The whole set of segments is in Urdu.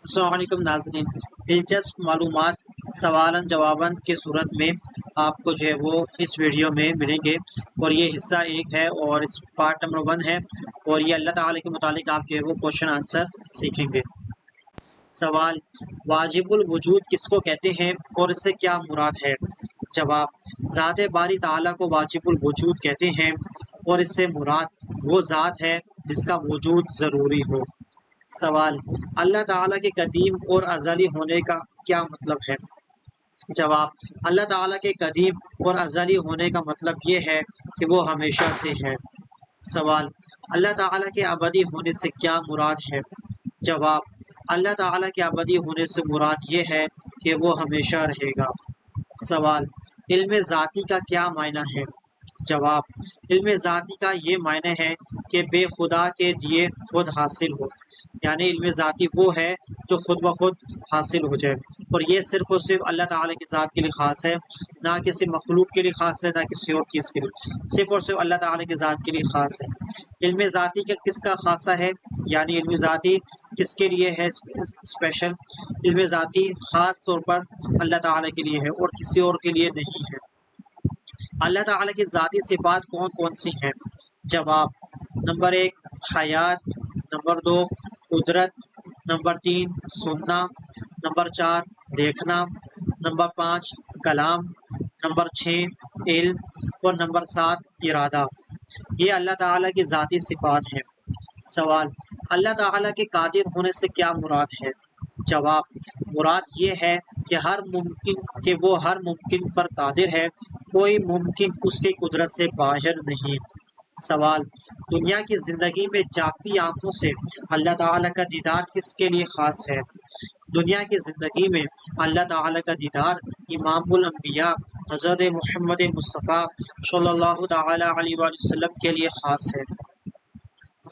السلام علیکم ناظرین، دلچسپ معلومات سوالن جواباً کی صورت میں آپ کو جو ہے وہ اس ویڈیو میں ملیں گے، اور یہ حصہ ایک ہے اور اس پارٹ نمبر 1 ہے، اور یہ اللہ تعالیٰ کے متعلق آپ جو ہے وہ کوشچن آنسر سیکھیں گے۔ سوال: واجب الوجود کس کو کہتے ہیں اور اس سے کیا مراد ہے؟ جواب: ذات باری تعالیٰ کو واجب الوجود کہتے ہیں اور اس سے مراد وہ ذات ہے جس کا وجود ضروری ہو۔ سوال: اللہ تعالیٰ کے قدیم اور ازلی ہونے کا کیا مطلب ہے؟ جواب: اللہ تعالیٰ کے قدیم اور ازلی ہونے کا مطلب یہ ہے کہ وہ ہمیشہ سے ہے۔ سوال: اللہ تعالیٰ کے ابدی ہونے سے کیا مراد ہے؟ جواب: اللہ تعالیٰ کے ابدی ہونے سے مراد یہ ہے کہ وہ ہمیشہ رہے گا۔ سوال: علم ذاتی کا کیا معنی ہے؟ جواب: علم ذاتی کا یہ معنی ہے کہ بے خدا کے دیے خود حاصل ہو، یعنی علم ذاتی وہ ہے جو خود بخود حاصل ہو جائے، اور یہ صرف اور صرف اللہ تعالیٰ کی ذات کے لیے خاص ہے، نہ کسی مخلوق کے لیے خاص ہے، نہ کسی اور چیز کے لیے، صرف اور صرف اللہ تعالیٰ کی ذات کے لیے خاص ہے۔ علم ذاتی کا کس کا خاصہ ہے، یعنی علم ذاتی کس کے لیے ہے اسپیشل؟ علم ذاتی خاص طور پر اللہ تعالیٰ کے لیے ہے اور کسی اور کے لیے نہیں ہے۔ اللہ تعالیٰ کی ذاتی صفات کون کون سی ہیں؟ جواب: نمبر 1 حیات، نمبر 2 قدرت، نمبر 3 سننا، نمبر 4 دیکھنا، نمبر 5 کلام، نمبر 6 علم، اور نمبر 7 ارادہ۔ یہ اللہ تعالیٰ کی ذاتی صفات ہیں۔ سوال: اللہ تعالیٰ کے قادر ہونے سے کیا مراد ہے؟ جواب: مراد یہ ہے کہ وہ ہر ممکن پر قادر ہے، کوئی ممکن اس کی قدرت سے باہر نہیں۔ سوال: دنیا کی زندگی میں جاگتی آنکھوں سے اللہ تعالیٰ کا دیدار کس کے لیے خاص ہے؟ دنیا کی زندگی میں اللہ تعالیٰ کا دیدار امام الانبیاء حضرت محمد مصطفیٰ صلی اللہ تعالیٰ علیہ وآلہ وسلم کے لیے خاص ہے۔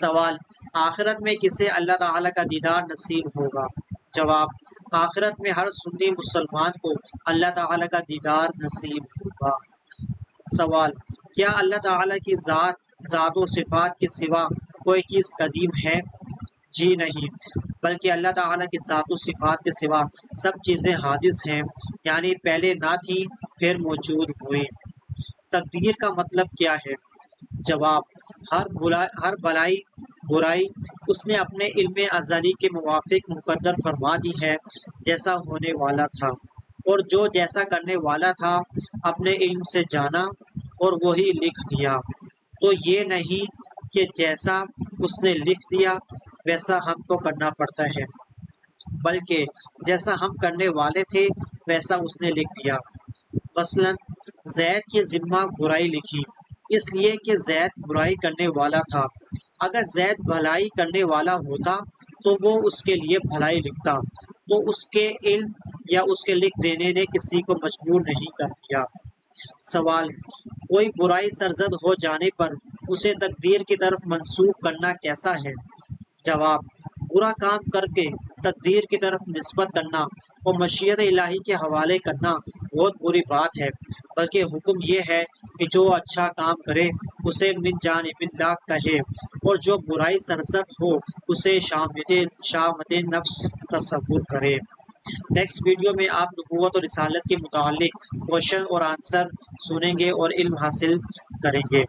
سوال: آخرت میں کسے اللہ تعالیٰ کا دیدار نصیب ہوگا؟ جواب: آخرت میں ہر سنی مسلمان کو اللہ تعالیٰ کا دیدار نصیب ہوگا۔ سوال: کیا اللہ تعالیٰ کی ذات و صفات کے سوا کوئی چیز قدیم ہے؟ جی نہیں، بلکہ اللہ تعالیٰ کی ذات و صفات کے سوا سب چیزیں حادث ہیں، یعنی پہلے نہ تھی پھر موجود ہوئیں۔ تقدیر کا مطلب کیا ہے؟ جواب: ہر برائی اس نے اپنے علم ازلی کے موافق مقدر فرما دی ہے، جیسا ہونے والا تھا، اور جو جیسا کرنے والا تھا اپنے علم سے جانا اور وہی لکھ دیا۔ تو یہ نہیں کہ جیسا اس نے لکھ دیا ویسا ہم کو کرنا پڑتا ہے، بلکہ جیسا ہم کرنے والے تھے ویسا اس نے لکھ دیا۔ مثلا زید کی ذمہ برائی لکھی، اس لیے کہ زید برائی کرنے والا تھا۔ اگر زید بھلائی کرنے والا ہوتا تو وہ اس کے لیے بھلائی لکھتا، تو اس کے علم یا اس کے لکھ دینے نے کسی کو مجبور نہیں کر دیا۔ سوال: کوئی برائی سرزد ہو جانے پر اسے تقدیر کی طرف منسوب کرنا کیسا ہے؟ جواب: برا کام کر کے تقدیر کی طرف نسبت کرنا اور مشیت الہی کے حوالے کرنا بہت بری بات ہے، بلکہ حکم یہ ہے کہ جو اچھا کام کرے اسے من جانب اللہ کہے، اور جو برائی سرزد ہو اسے شامت نفس تصور کرے۔ نیکسٹ ویڈیو میں آپ نبوت اور رسالت کے متعلق کوشچن اور آنسر سنیں گے اور علم حاصل کریں گے۔